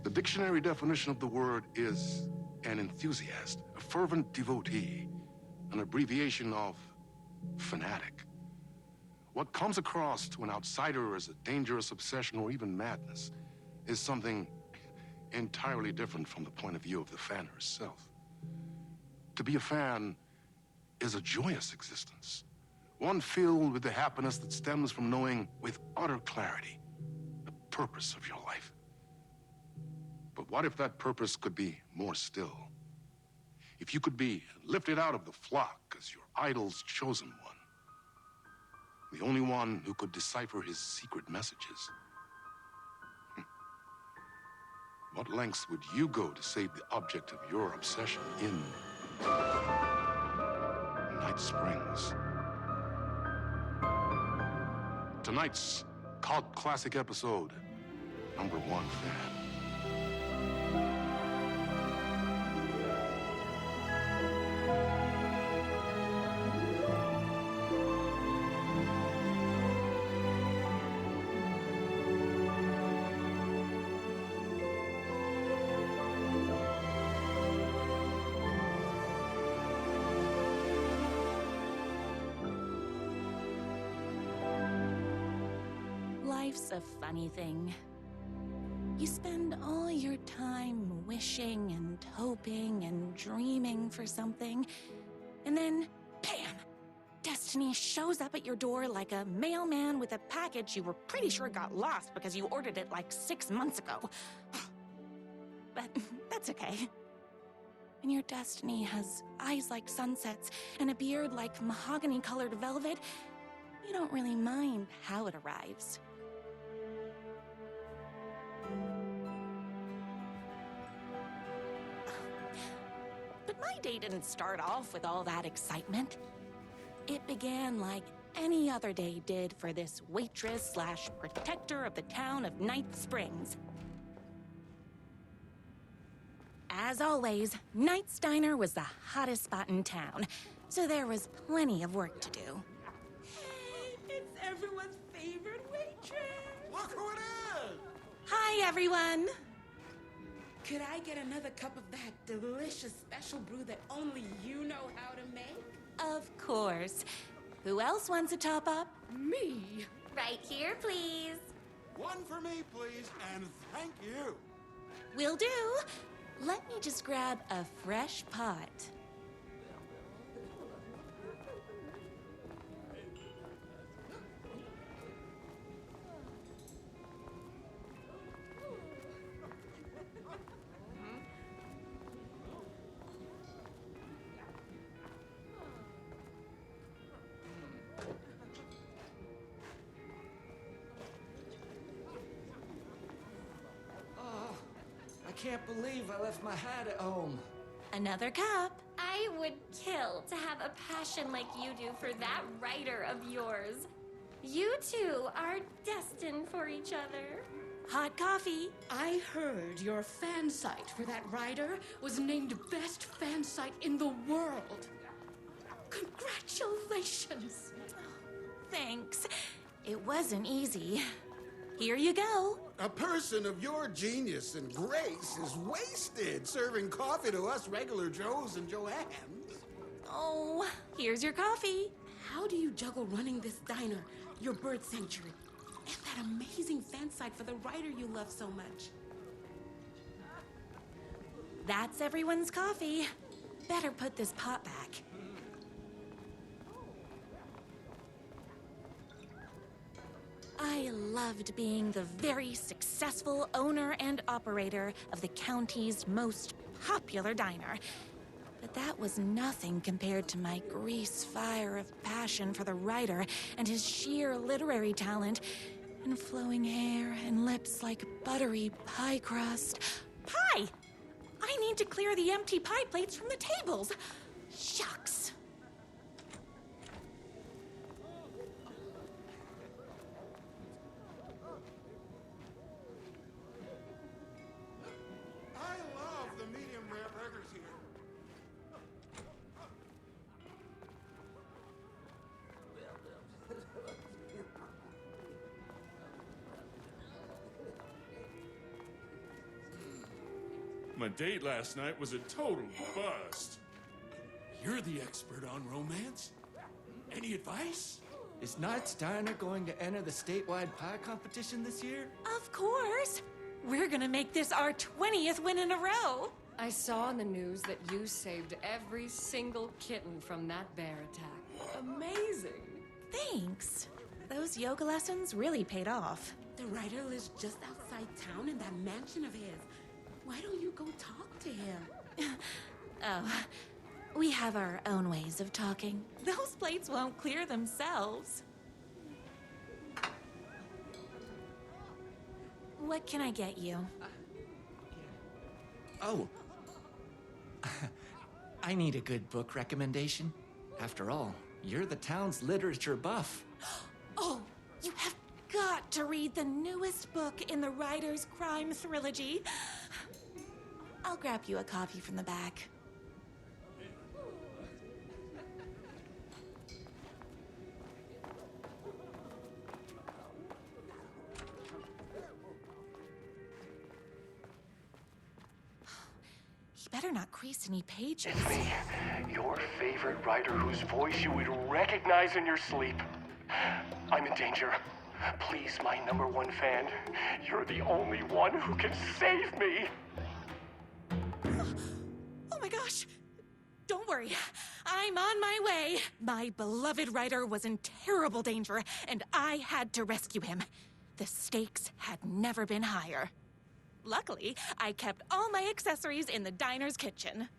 The dictionary definition of the word is an enthusiast, a fervent devotee, an abbreviation of fanatic. What comes across to an outsider as a dangerous obsession or even madness is something entirely different from the point of view of the fan herself. To be a fan is a joyous existence, one filled with the happiness that stems from knowing with utter clarity the purpose of your life. But what if that purpose could be more still? If you could be lifted out of the flock as your idol's chosen one, the only one who could decipher his secret messages. What lengths would you go to save the object of your obsession in Night Springs? Tonight's cult classic episode, #1 fan. Life's a funny thing. You spend all your time wishing and hoping and dreaming for something, and then, bam! Destiny shows up at your door like a mailman with a package you were pretty sure got lost because you ordered it like 6 months ago. But that's okay. When your destiny has eyes like sunsets and a beard like mahogany-colored velvet, you don't really mind how it arrives. But my day didn't start off with all that excitement. It began like any other day did for this waitress/protector of the town of Night Springs. As always, Night's Diner was the hottest spot in town, so there was plenty of work to do. Hey, it's everyone's favorite waitress. Look who it is! Hi, everyone! Could I get another cup of that delicious special brew that only you know how to make? Of course. Who else wants a top-up? Me? Right here, please. One for me, please, and thank you. Will do. Let me just grab a fresh pot. I can't believe I left my hat at home. Another cup. I would kill to have a passion like you do for that writer of yours. You two are destined for each other. Hot coffee. I heard your fan site for that writer was named best fan site in the world. Congratulations. Thanks. It wasn't easy. Here you go. A person of your genius and grace is wasted serving coffee to us regular Joes and Joannes. Oh, here's your coffee. How do you juggle running this diner, your bird sanctuary, and that amazing fan site for the writer you love so much? That's everyone's coffee. Better put this pot back. I loved being the very successful owner and operator of the county's most popular diner. But that was nothing compared to my grease fire of passion for the writer and his sheer literary talent, and flowing hair and lips like buttery pie crust. Pie! I need to clear the empty pie plates from the tables. Shucks. I love the medium rare burgers here. My date last night was a total bust. You're the expert on romance. Any advice? Is Knight's Diner going to enter the statewide pie competition this year? Of course! We're gonna make this our 20th win in a row! I saw on the news that you saved every single kitten from that bear attack. Amazing! Thanks. Those yoga lessons really paid off. The writer lives just outside town in that mansion of his. Why don't you go talk to him? Oh, we have our own ways of talking. Those plates won't clear themselves. What can I get you? Oh. I need a good book recommendation. After all, you're the town's literature buff. Oh, you have got to read the newest book in the Writer's Crime Trilogy. I'll grab you a copy from the back. He better not crease any pages. It's me, your favorite writer whose voice you would recognize in your sleep. I'm in danger. Please, my #1 fan, you're the only one who can save me. Oh my gosh! Don't worry, I'm on my way. My beloved writer was in terrible danger, and I had to rescue him. The stakes had never been higher. Luckily, I kept all my accessories in the diner's kitchen.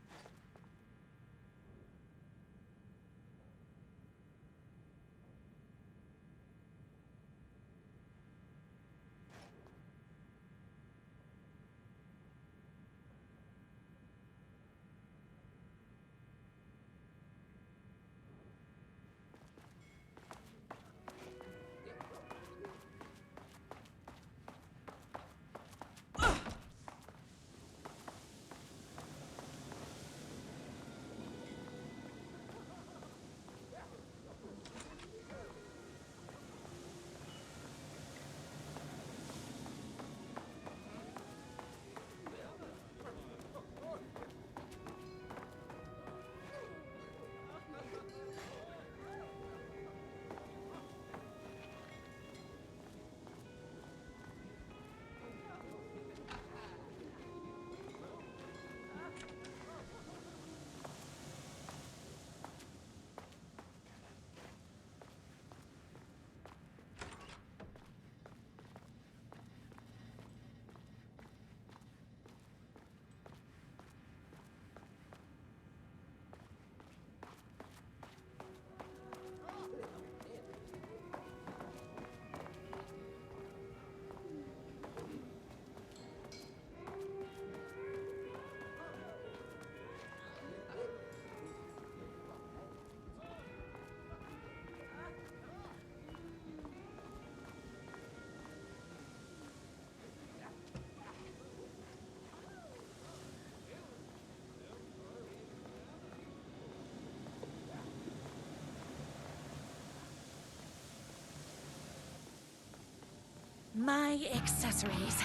My accessories.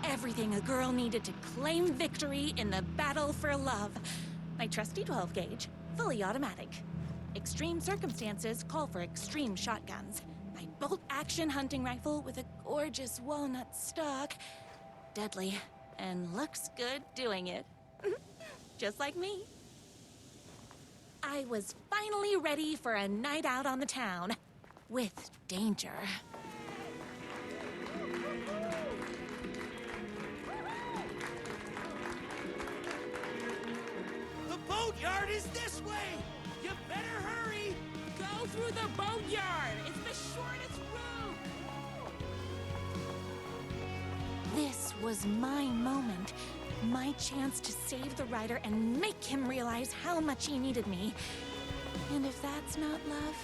Everything a girl needed to claim victory in the battle for love. My trusty 12 gauge, fully automatic. Extreme circumstances call for extreme shotguns. My bolt-action hunting rifle with a gorgeous walnut stock. Deadly, and looks good doing it. Just like me. I was finally ready for a night out on the town. With danger. The boatyard is this way! You better hurry! Go through the boatyard! It's the shortest route! This was my moment. My chance to save the writer and make him realize how much he needed me. And if that's not love,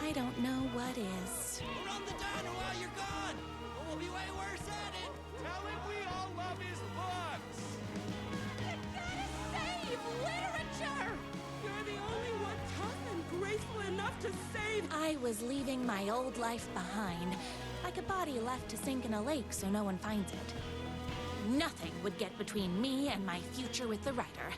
I don't know what is. Run the diner while you're gone! Or we'll be way worse at it! Tell him we all love his books! You gotta save literature! You're the only one tough and graceful enough to save. I was leaving my old life behind, like a body left to sink in a lake so no one finds it. nothing would get between me and my future with the writer.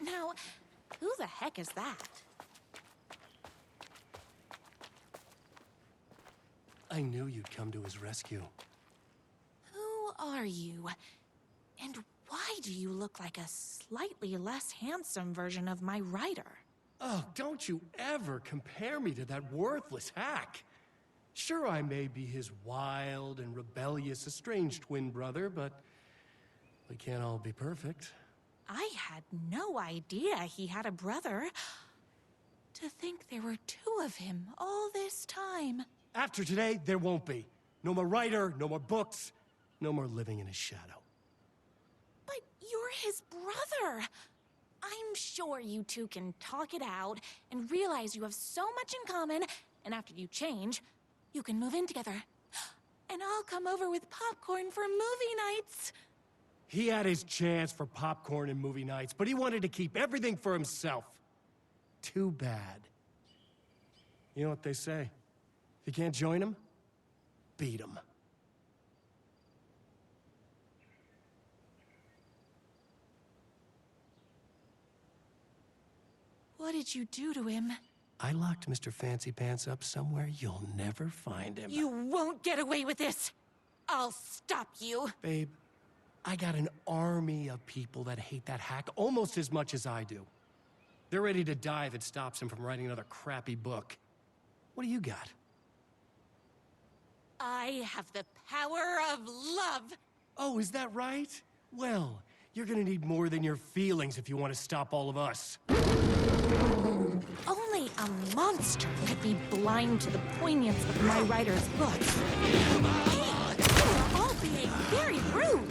Now, who the heck is that? I knew you'd come to his rescue. Who are you? And why do you look like a slightly less handsome version of my writer? Oh, don't you ever compare me to that worthless hack. Sure, I may be his wild and rebellious estranged twin brother, but we can't all be perfect. I had no idea he had a brother. To think there were two of him all this time. After today, there won't be. No more writer, no more books, no more living in his shadow. But you're his brother. I'm sure you two can talk it out and realize you have so much in common, and after you change, you can move in together. And I'll come over with popcorn for movie nights. He had his chance for popcorn and movie nights, but he wanted to keep everything for himself. Too bad. You know what they say? If you can't join him, beat him. What did you do to him? I locked Mr. Fancy Pants up somewhere you'll never find him. You won't get away with this! I'll stop you! Babe, I got an army of people that hate that hack almost as much as I do. They're ready to die if it stops him from writing another crappy book. What do you got? I have the power of love! Oh, is that right? Well, you're gonna need more than your feelings if you want to stop all of us. Only a monster could be blind to the poignance of my writer's books. Hey, you're all being very rude!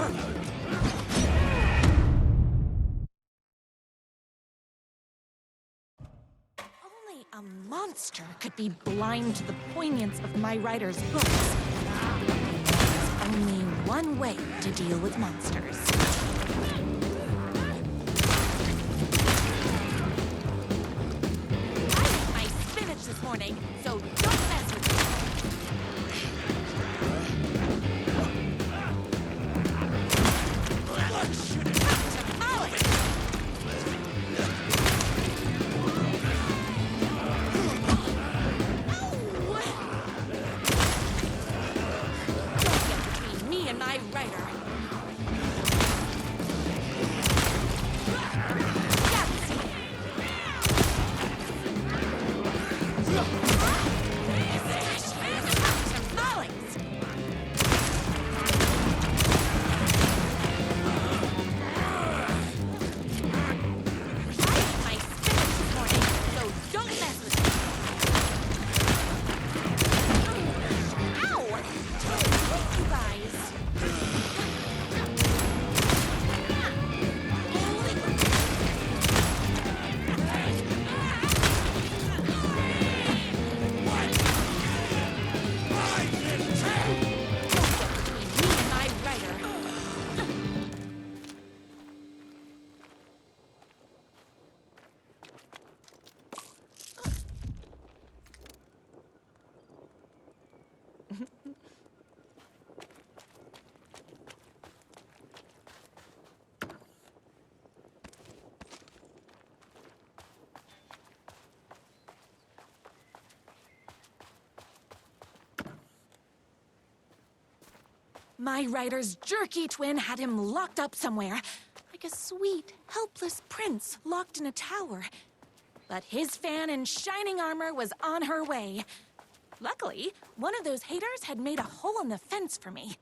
Only a monster could be blind to the poignance of my writer's books. There's only one way to deal with monsters. I ate my spinach this morning, so don't mess with me. My writer's jerky twin had him locked up somewhere, like a sweet, helpless prince locked in a tower. But his fan in shining armor was on her way. Luckily, one of those haters had made a hole in the fence for me.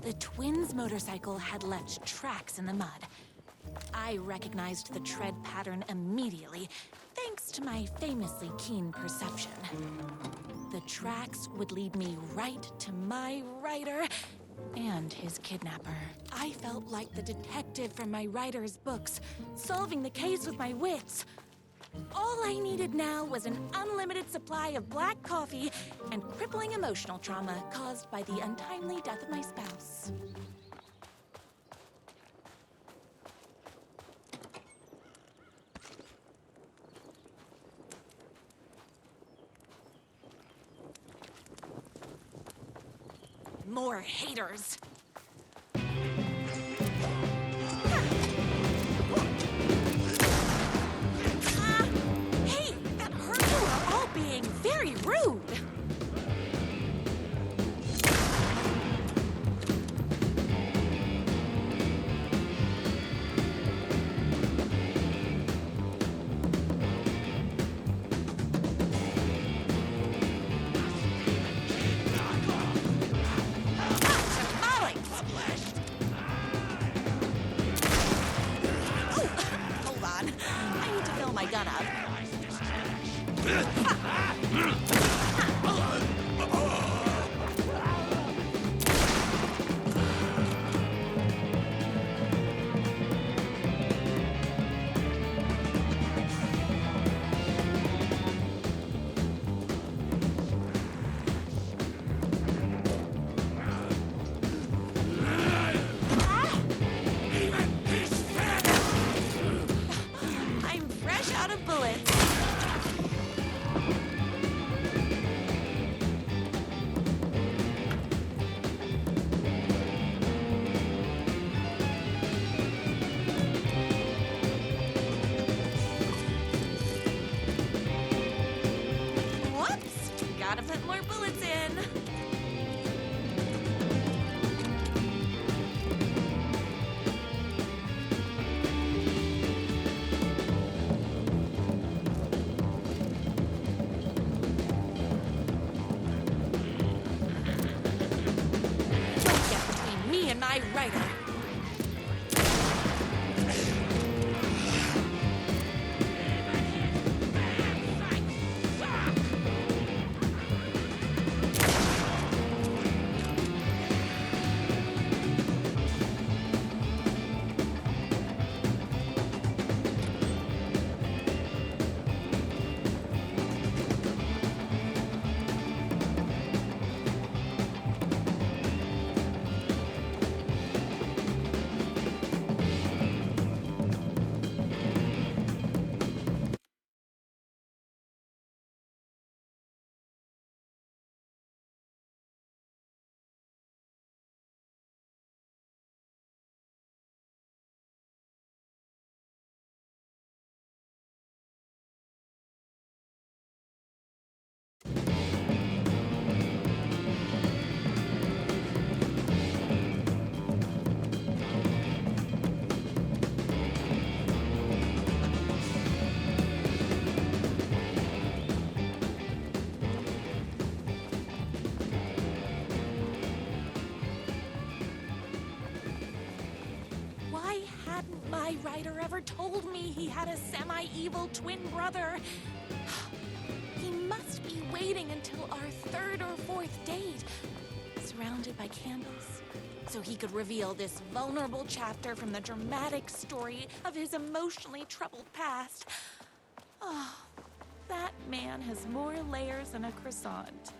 The twins' motorcycle had left tracks in the mud. I recognized the tread pattern immediately, thanks to my famously keen perception. The tracks would lead me right to my writer and his kidnapper. I felt like the detective from my writer's books, solving the case with my wits. All I needed now was an unlimited supply of black coffee and crippling emotional trauma caused by the untimely death of my spouse. More haters. Hey, that hurt. I'm fresh out of bullets. Whoops! Gotta put more bullets in. Don't get between me and my writer. Why hadn't my writer ever told me he had a semi-evil twin brother? He must be waiting until our third or fourth date, surrounded by candles, so he could reveal this vulnerable chapter from the dramatic story of his emotionally troubled past. Oh, that man has more layers than a croissant.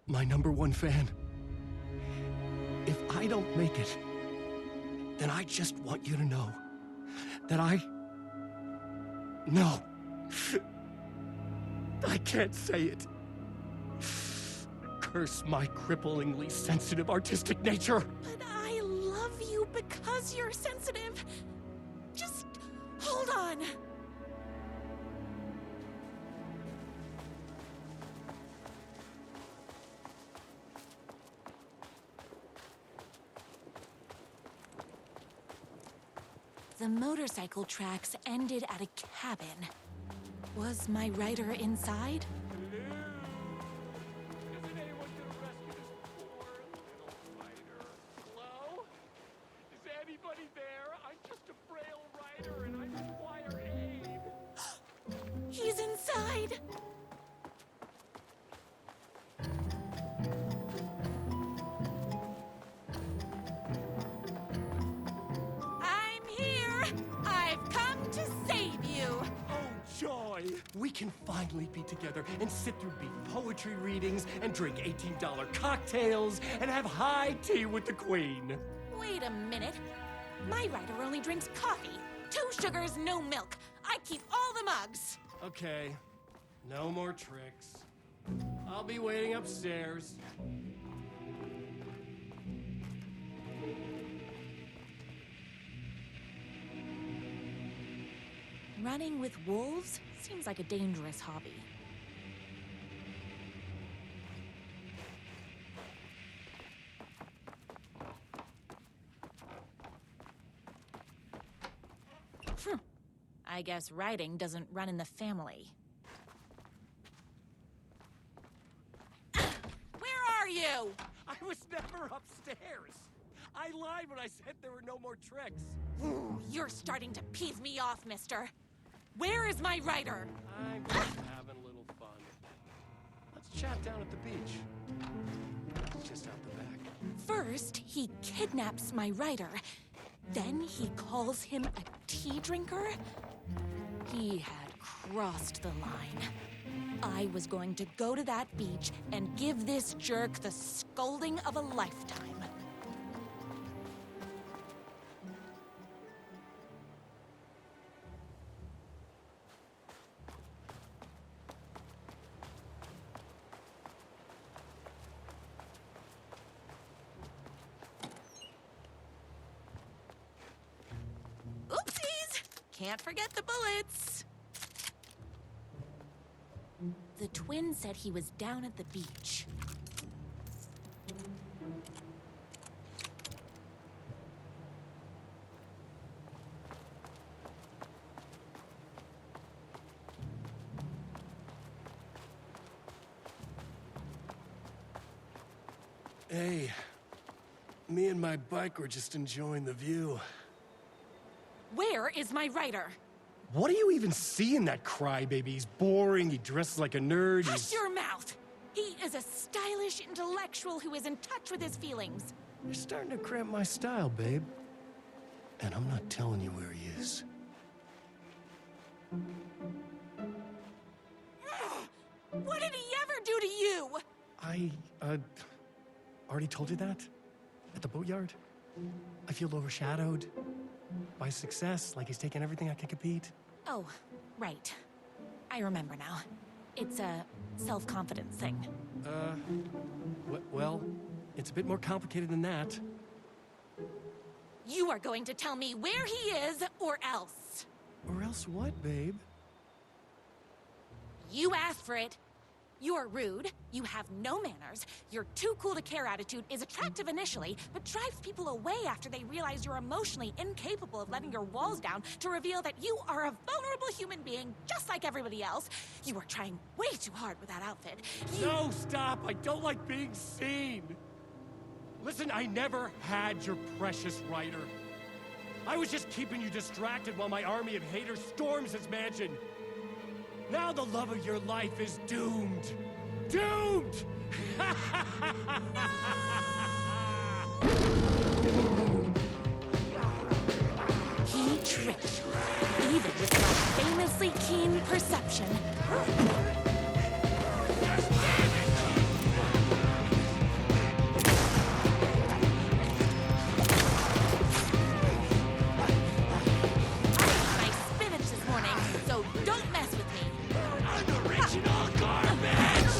My #1 fan. If I don't make it, then I just want you to know that No. I can't say it. Curse my cripplingly sensitive artistic nature. But I love you because you're sensitive. Just hold on. The motorcycle tracks ended at a cabin. Was my writer inside? Isn't anyone gonna rescue this poor little writer? Hello? Is anybody there? I'm just a frail writer and I require aid. He's inside. I'm here. I've come to save you. Oh, joy! We can finally be together and sit through beat poetry readings and drink $18 cocktails and have high tea with the Queen. Wait a minute. My writer only drinks coffee. 2 sugars, no milk. I keep all the mugs. Okay, no more tricks. I'll be waiting upstairs. Running with wolves seems like a dangerous hobby. I guess writing doesn't run in the family. Where are you? I was never upstairs. I lied when I said there were no more tricks. Ooh, you're starting to peeve me off, mister. Where is my writer? I'm just having a little fun. Let's chat down at the beach. It's just out the back. First, he kidnaps my writer. Then he calls him a tea drinker. He had crossed the line. I was going to go to that beach and give this jerk the scolding of a lifetime. Oopsies! Can't forget the bullets. The twin said he was down at the beach. Hey, me and my bike were just enjoying the view. Where is my writer? What do you even see in that crybaby? He's boring, he dresses like a nerd, Hush your mouth! He is a stylish intellectual who is in touch with his feelings. You're starting to cramp my style, babe. And I'm not telling you where he is. What did he ever do to you? I, already told you that? At the boatyard? I feel overshadowed by success, like he's taking everything I can compete. Oh, right. I remember now. It's a self-confidence thing. Well, it's a bit more complicated than that. You are going to tell me where he is, or else. Or else what, babe? You asked for it. You're rude, you have no manners, your too cool to care attitude is attractive initially, but drives people away after they realize you're emotionally incapable of letting your walls down to reveal that you are a vulnerable human being just like everybody else. You are trying way too hard with that outfit. No, stop! I don't like being seen! Listen, I never had your precious writer. I was just keeping you distracted while my army of haters storms his mansion. Now the love of your life is doomed! Doomed! He tricked you, even with my famously keen perception. I ate my spinach this morning, so don't mess with me. Original garbage!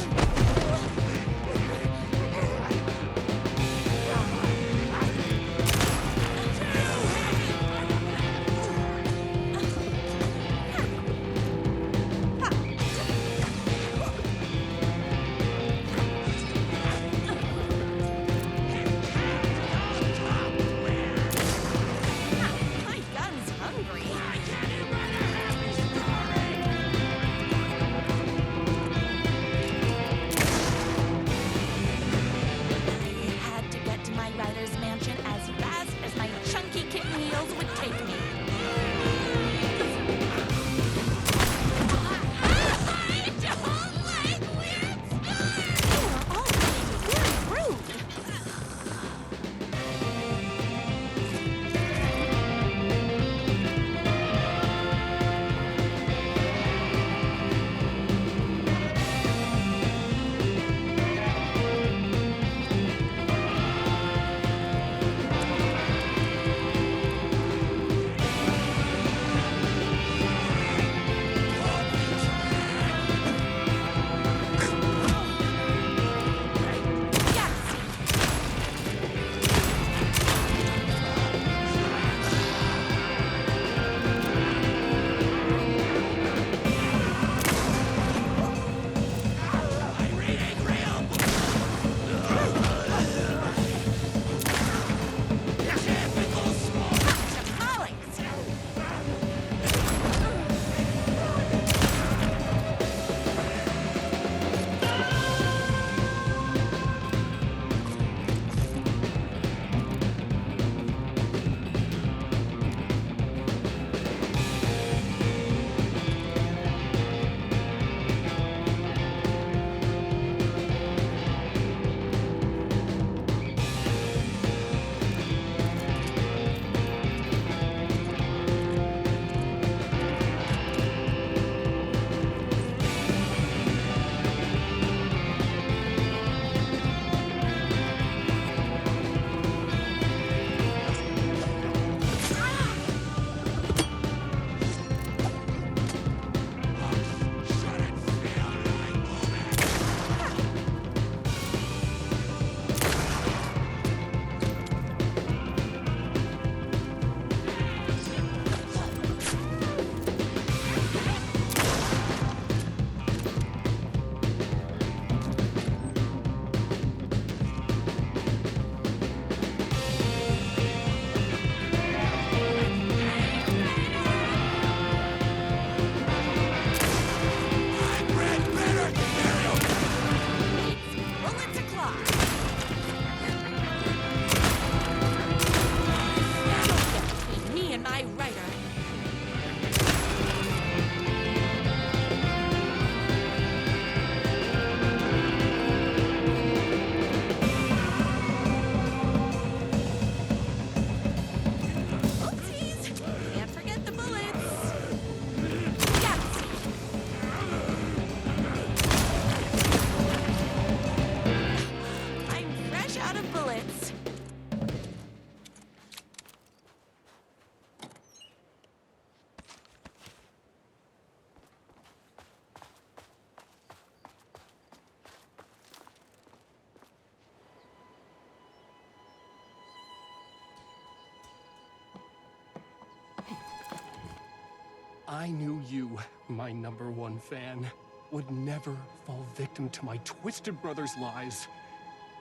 I knew you, my #1 fan, would never fall victim to my twisted brother's lies.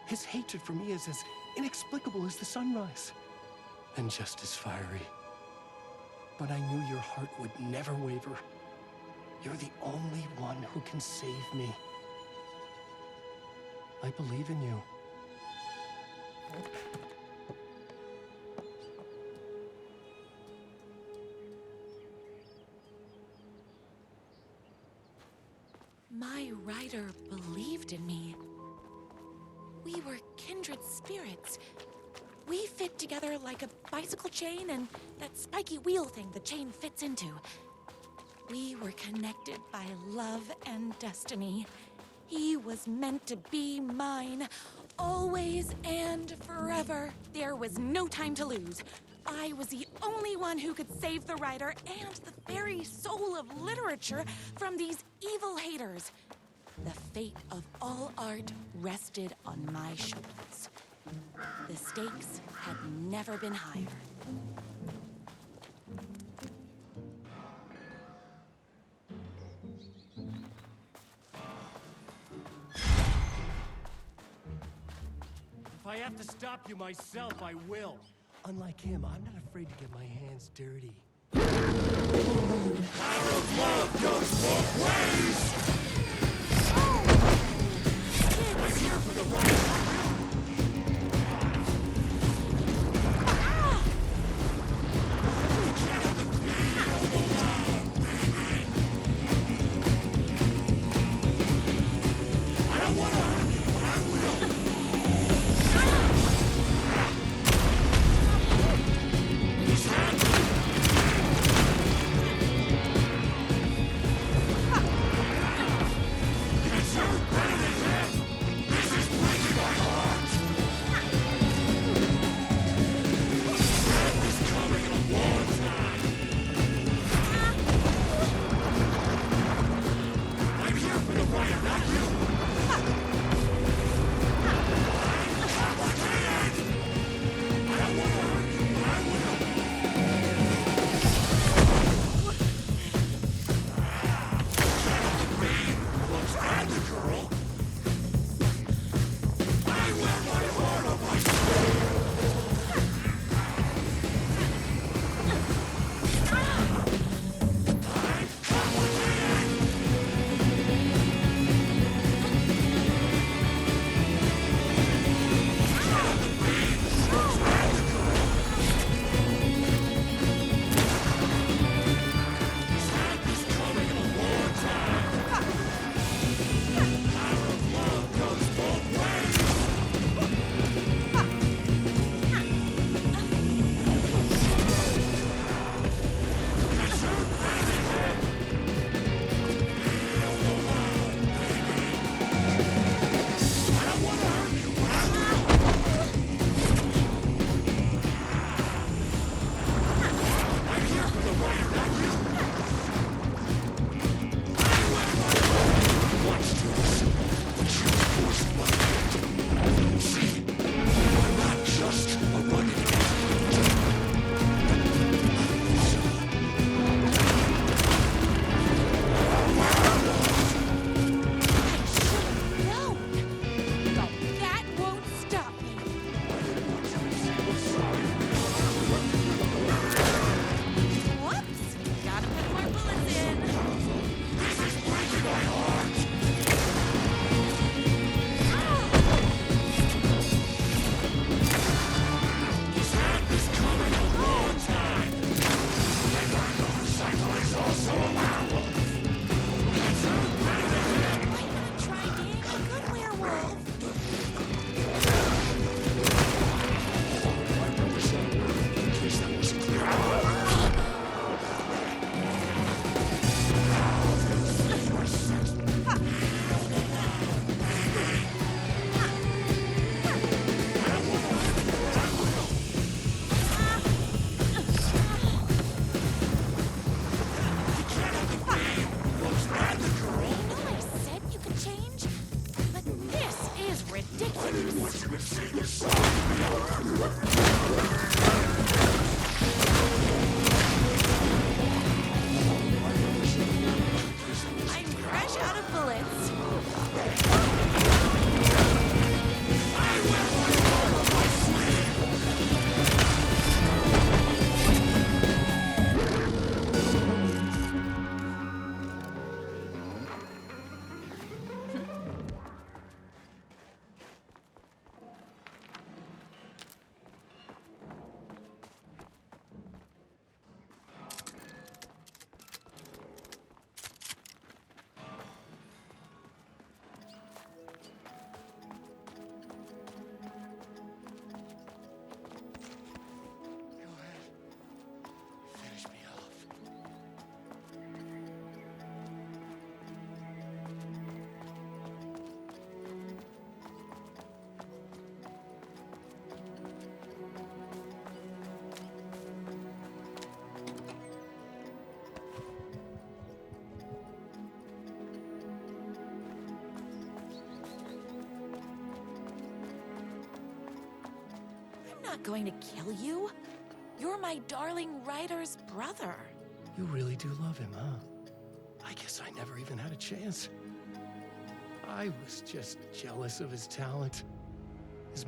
His hatred for me is as inexplicable as the sunrise, and just as fiery. But I knew your heart would never waver. You're the only one who can save me. I believe in you. My writer believed in me. We were kindred spirits. We fit together like a bicycle chain and that spiky wheel thing the chain fits into. We were connected by love and destiny. He was meant to be mine, always and forever. There was no time to lose. I was the only one who could save the writer and the very soul of literature from these evil haters. The fate of all art rested on my shoulders. The stakes had never been higher. If I have to stop you myself, I will. Unlike him, I'm not afraid to get my hands dirty. Power of love goes both ways! I'm here for the right. This is breaking my heart! not going to kill you. You're my darling writer's brother. You really do love him, huh? I guess I never even had a chance. I was just jealous of his talent.